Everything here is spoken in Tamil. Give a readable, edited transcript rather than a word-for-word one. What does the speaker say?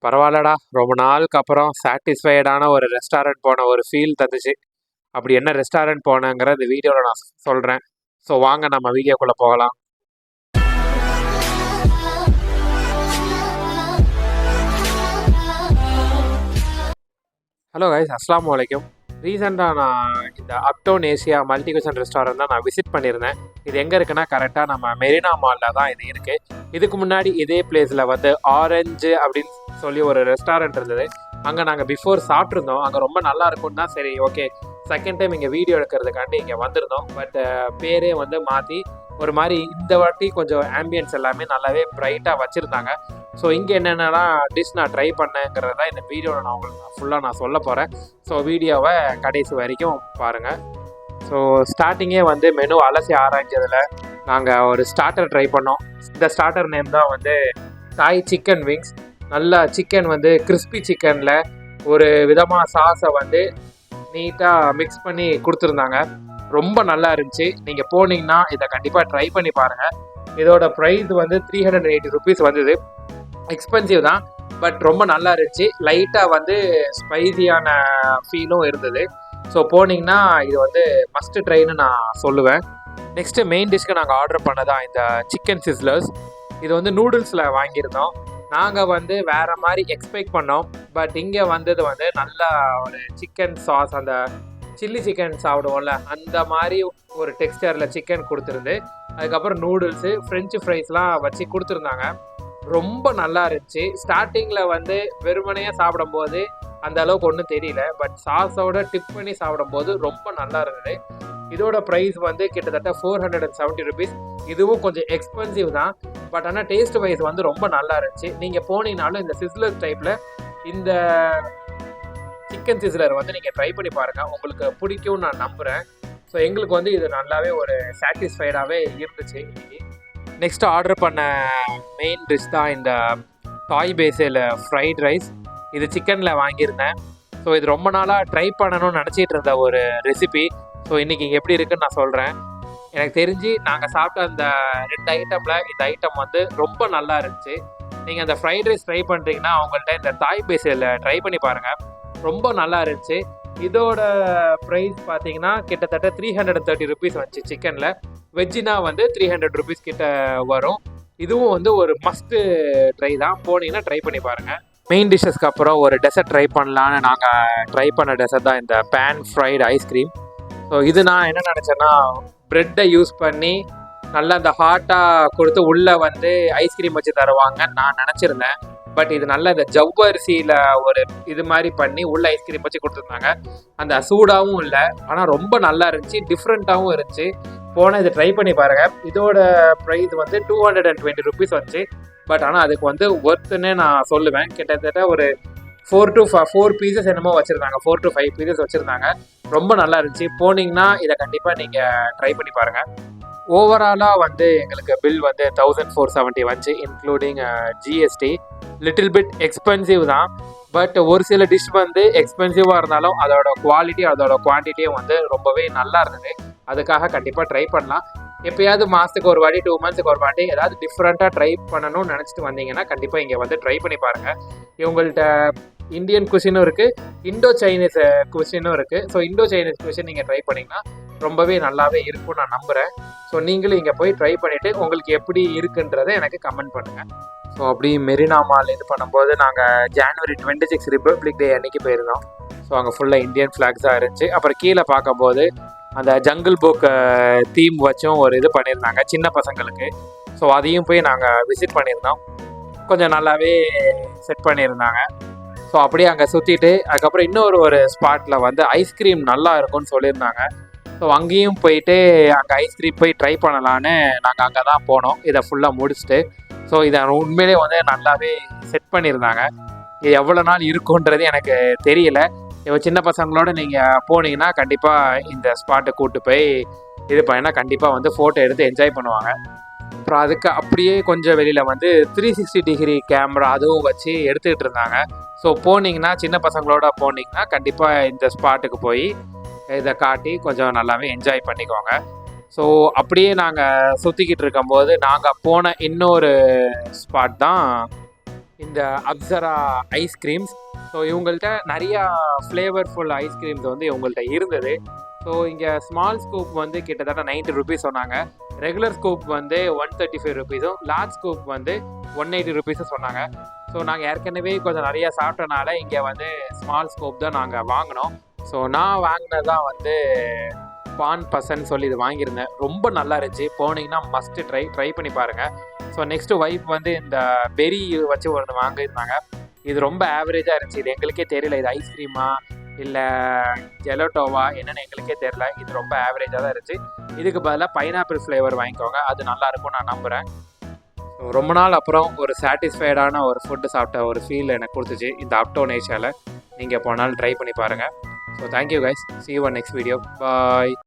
பரவாயில்லடா, ரொம்ப நாளுக்கு அப்புறம் சாட்டிஸ்ஃபைடான ஒரு ரெஸ்டாரண்ட் போன ஒரு ஃபீல் தந்துச்சு. அப்படி என்ன ரெஸ்டாரண்ட் போனேங்கிற இந்த வீடியோவில் நான் சொல்கிறேன். ஸோ வாங்க நம்ம வீடியோக்குள்ளே போகலாம். ஹலோ கைஸ், அஸ்ஸலாமு அலைக்கும். ரீசெண்டாக நான் இந்த uptown Asia multi cushion restaurant தான் நான் விசிட் பண்ணியிருந்தேன். இது எங்கே இருக்குன்னா கரெக்டாக நம்ம மெரினா மாலில் தான் இது இருக்குது. இதுக்கு முன்னாடி இதே பிளேஸில் வந்து ஆரஞ்சு அப்படின்னு சொல்லி ஒரு ரெஸ்டாரண்ட் இருந்தது. அங்கே நாங்கள் பிஃபோர் சாப்பிட்ருந்தோம். அங்கே ரொம்ப நல்லா இருக்கும்னு தான் சரி ஓகே செகண்ட் டைம் இங்கே வீடியோ எடுக்கிறதுக்காண்டி இங்கே வந்திருந்தோம். பட் பேரே வந்து மாற்றி ஒரு மாதிரி இந்த வாட்டி கொஞ்சம் ஆம்பியன்ஸ் எல்லாமே நல்லாவே ப்ரைட்டாக வச்சுருந்தாங்க. ஸோ இங்கே என்னென்னலாம் டிஷ் நான் ட்ரை பண்ணேங்கிறத இந்த வீடியோவில் நான் உங்களுக்கு ஃபுல்லாக நான் சொல்ல போகிறேன். ஸோ வீடியோவை கடைசி வரைக்கும் பாருங்கள். ஸோ ஸ்டார்டிங்கே வந்து மெனு அலசி ஆராய்ஞ்சதில் நாங்கள் ஒரு ஸ்டார்டர் ட்ரை பண்ணோம். இந்த ஸ்டார்டர் நேம் தான் வந்து தாய் சிக்கன் விங்ஸ். நல்லா சிக்கன் வந்து கிறிஸ்பி சிக்கனில் ஒரு விதமாக சாஸை வந்து நீட்டாக மிக்ஸ் பண்ணி கொடுத்துருந்தாங்க. ரொம்ப நல்லா இருந்துச்சு. நீங்கள் போனீங்கன்னா இதை கண்டிப்பாக ட்ரை பண்ணி பாருங்கள். இதோட ப்ரைஸ் வந்து 380 rupees வந்தது. எக்ஸ்பென்சிவ் தான், பட் ரொம்ப நல்லா இருந்துச்சு. லைட்டாக வந்து ஸ்பைசியான ஃபீலும் இருந்தது. ஸோ போனீங்கன்னா இது வந்து மஸ்ட் ட்ரைன்னு நான் சொல்லுவேன். நெக்ஸ்ட்டு மெயின் டிஷ்க்கு நாங்கள் ஆர்டர் பண்ணதான் இந்த சிக்கன் சிஸ்லர்ஸ். இது வந்து நூடுல்ஸில் வாங்கியிருந்தோம். நாங்கள் வந்து வேறு மாதிரி எக்ஸ்பெக்ட் பண்ணோம். பட் இங்கே வந்தது வந்து நல்லா ஒரு சிக்கன் சாஸ், அந்த சில்லி சிக்கன் சாப்பிடுவோம்ல அந்த மாதிரி ஒரு டெக்ஸ்டரில் சிக்கன் கொடுத்துருந்து, அதுக்கப்புறம் நூடுல்ஸு ஃப்ரெஞ்சு ஃப்ரைஸ்லாம் வச்சு கொடுத்துருந்தாங்க. ரொம்ப நல்லா இருந்துச்சு. ஸ்டார்டிங்கில் வந்து வெறுமனையாக சாப்பிடும்போது அந்த அளவுக்கு ஒன்றும் தெரியல, பட் சாஸோட டிப் பண்ணி சாப்பிடும்போது ரொம்ப நல்லா இருந்தது. இதோட ப்ரைஸ் வந்து கிட்டத்தட்ட 470 rupees. இதுவும் கொஞ்சம் எக்ஸ்பென்சிவ் தான், பட் ஆனால் டேஸ்ட் வைஸ் வந்து ரொம்ப நல்லா இருந்துச்சு. நீங்கள் போனீங்கனாலும் இந்த சிஸ்லர் டைப்பில் இந்த சிக்கன் சிஸ்லர் வந்து நீங்கள் ட்ரை பண்ணி பாருங்கள், உங்களுக்கு பிடிக்கும்னு நான் நம்புகிறேன். ஸோ எங்களுக்கு வந்து இது நல்லாவே ஒரு சாட்டிஸ்ஃபைடாகவே இருந்துச்சு. நெக்ஸ்ட் ஆர்டர் பண்ண மெயின் டிஷ் தான் இந்த தாய் பேசில் ஃப்ரைட் ரைஸ். இது சிக்கனில் வாங்கியிருந்தேன். ஸோ இது ரொம்ப நாளாக ட்ரை பண்ணணும்னு நினச்சிட்டு இருந்த ஒரு ரெசிபி. ஸோ இன்றைக்கி இங்கே எப்படி இருக்குன்னு நான் சொல்கிறேன். எனக்கு தெரிஞ்சு நாங்கள் சாப்பிட்ட அந்த 2 ஐட்டமில் இந்த ஐட்டம் வந்து ரொம்ப நல்லா இருந்துச்சு. நீங்கள் அந்த ஃப்ரைட் ரைஸ் ட்ரை பண்ணுறீங்கன்னா அவங்கள்ட்ட இந்த தாய் பேசில் ட்ரை பண்ணி பாருங்கள், ரொம்ப நல்லா இருந்துச்சு. இதோட ப்ரைஸ் பார்த்தீங்கன்னா கிட்டத்தட்ட 330 rupees வந்துச்சு சிக்கனில். வெஜ்ஜினா வந்து 300 rupees கிட்ட வரும். இதுவும் வந்து ஒரு மஸ்ட்டு ட்ரை தான், போனீங்கன்னா ட்ரை பண்ணி பாருங்கள். மெயின் டிஷ்ஷஸ்க்கு அப்புறம் ஒரு டெசர்ட் ட்ரை பண்ணலான்னு நாங்கள் ட்ரை பண்ண டெசர்ட் தான் இந்த பேன் ஃப்ரைடு ஐஸ்கிரீம். ஸோ இது நான் என்ன நினச்சேன்னா, ப்ரெட்டை யூஸ் பண்ணி நல்லா அந்த ஹாட்டாக கொடுத்து உள்ளே வந்து ஐஸ்கிரீம் வச்சு தருவாங்கன்னு நான் நினச்சிருந்தேன். பட் இது நல்லா இந்த ஜவ்வரிசியில் ஒரு இது மாதிரி பண்ணி உள்ள ஐஸ்கிரீம் வச்சு கொடுத்துருந்தாங்க. அந்த சூடாகவும் இல்லை, ஆனால் ரொம்ப நல்லா இருந்துச்சு, டிஃப்ரெண்ட்டாகவும் இருந்துச்சு. போனால் இதை ட்ரை பண்ணி பாருங்கள். இதோட ப்ரைஸ் வந்து 220 rupees வந்துச்சு. பட் ஆனால் அதுக்கு வந்து ஒர்த்துன்னு நான் சொல்லுவேன். கிட்டத்தட்ட ஒரு 4 pieces என்னமோ வச்சுருந்தாங்க, 4 to 5 pieces வச்சுருந்தாங்க. ரொம்ப நல்லா இருந்துச்சு. போனீங்கன்னா இதை கண்டிப்பாக நீங்கள் ட்ரை பண்ணி பாருங்கள். ஓவராலாக வந்து எங்களுக்கு பில் வந்து 1470 வந்துச்சு, including GST. Little bit expensive தான், பட் ஒரு சில டிஷ் வந்து எக்ஸ்பென்சிவாக இருந்தாலும் அதோட குவாலிட்டி அதோட குவான்டிட்டியும் வந்து ரொம்பவே நல்லா இருந்தது. அதுக்காக கண்டிப்பாக ட்ரை பண்ணலாம். எப்போயாவது மாதத்துக்கு ஒரு வாட்டி 2 months ஒரு வாட்டி ஏதாவது டிஃப்ரெண்ட்டாக ட்ரை பண்ணணும்னு நினச்சிட்டு வந்தீங்கன்னா கண்டிப்பாக இங்கே வந்து ட்ரை பண்ணி பாருங்கள். இவங்கள்ட்ட இந்தியன் குஷினும் இருக்குது, இண்டோ சைனீஸ் குஷினும் இருக்குது. ஸோ இண்டோ சைனீஸ் குஷின் நீங்கள் ட்ரை பண்ணிங்கன்னா ரொம்பவே நல்லாவே இருக்கும்னு நான் நம்புகிறேன். ஸோ நீங்களும் இங்கே போய் ட்ரை பண்ணிவிட்டு உங்களுக்கு எப்படி இருக்குன்றதை எனக்கு கமெண்ட் பண்ணுங்கள். ஸோ அப்படி மெரினா மால் இது பண்ணும்போது நாங்கள் January 26 ரிப்பப்ளிக் டே அன்றைக்கி போயிருந்தோம். ஸோ அங்கே ஃபுல்லாக இந்தியன் ஃப்ளாக்ஸாக இருந்துச்சு. அப்புறம் கீழே பார்க்கும்போது அந்த ஜங்கிள் புக் தீம் வச்சும் ஒரு இது பண்ணியிருந்தாங்க சின்ன பசங்களுக்கு. ஸோ அதையும் போய் நாங்கள் விசிட் பண்ணியிருந்தோம். கொஞ்சம் நல்லாவே செட் பண்ணியிருந்தாங்க. ஸோ அப்படியே அங்கே சுற்றிட்டு அதுக்கப்புறம் இன்னொரு ஸ்பாட்டில் வந்து ஐஸ்கிரீம் நல்லா இருக்கும்னு சொல்லியிருந்தாங்க. ஸோ அங்கேயும் போயிட்டு அங்கே ஐஸ்கிரீம் போய் ட்ரை பண்ணலான்னு நாங்கள் அங்கே தான் போனோம். இதை ஃபுல்லாக முடிச்சுட்டு ஸோ இதை உண்மையிலே வந்து நல்லாவே செட் பண்ணியிருந்தாங்க. இது எவ்வளோ நாள் இருக்குன்றது எனக்கு தெரியல. இப்போ சின்ன பசங்களோட நீங்கள் போனீங்கன்னா கண்டிப்பாக இந்த ஸ்பாட்டை கூப்பிட்டு போய் இது பண்ணினா கண்டிப்பாக வந்து ஃபோட்டோ எடுத்து என்ஜாய் பண்ணுவாங்க. அப்புறம் அதுக்கு அப்படியே கொஞ்சம் வெளியில் வந்து 360 degree கேமரா அதுவும் வச்சு எடுத்துக்கிட்டு இருந்தாங்க. ஸோ போனீங்கன்னா சின்ன பசங்களோட போனீங்கன்னா கண்டிப்பாக இந்த ஸ்பாட்டுக்கு போய் இதை காட்டி கொஞ்சம் நல்லாவே என்ஜாய் பண்ணிக்கோங்க. ஸோ அப்படியே நாங்கள் சுற்றிக்கிட்டு இருக்கும்போது நாங்கள் போன இன்னொரு ஸ்பாட் தான் இந்த அப்சரா ஐஸ்கிரீம்ஸ். ஸோ இவங்கள்ட்ட நிறையா ஃப்ளேவர்ஃபுல் ஐஸ்கிரீம்ஸ் வந்து இவங்கள்ட்ட இருந்தது. ஸோ இங்கே ஸ்மால் ஸ்கூப் வந்து கிட்டத்தட்ட 90 ருபீஸ் சொன்னாங்க. ரெகுலர் ஸ்கூப் வந்து 135 ருபீஸும், லார்ஜ் ஸ்கூப் வந்து 180 ருபீஸும் சொன்னாங்க. ஸோ நாங்கள் ஏற்கனவே கொஞ்சம் நிறையா சாப்பிட்டனால இங்கே வந்து ஸ்மால் ஸ்கோப் தான் நாங்கள் வாங்கினோம். ஸோ நான் வாங்கினது தான் வந்து பான் பசன்னு சொல்லி இது வாங்கியிருந்தேன். ரொம்ப நல்லா இருந்துச்சு. போனீங்கன்னா மஸ்ட்டு ட்ரை பண்ணி பாருங்கள். ஸோ நெக்ஸ்ட்டு ஒய்ஃப் வந்து இந்த பெரி வச்சு ஒன்று வாங்கியிருந்தாங்க. இது ரொம்ப ஆவரேஜாக இருந்துச்சு. இது எங்களுக்கே தெரியல இது ஐஸ்கிரீமா இல்லை ஜெலட்டோவா என்னென்னு எங்களுக்கே தெரியல. இது ரொம்ப ஆவரேஜாக தான் இருந்துச்சு. இதுக்கு பதிலாக பைனாப்பிள் ஃப்ளேவர் வாங்கிக்கோங்க, அது நல்லாயிருக்கும் நான் நம்புகிறேன். ஸோ ரொம்ப நாள் அப்புறம் ஒரு சாட்டிஸ்ஃபைடான ஒரு ஃபுட்டு சாப்பிட்ட ஒரு ஃபீல் எனக்கு கொடுத்துச்சு இந்த அப்டவுன் ஏஷியாவில். நீங்கள் போனாலும் ட்ரை பண்ணி பாருங்கள். So thank you guys, see you on next video, bye.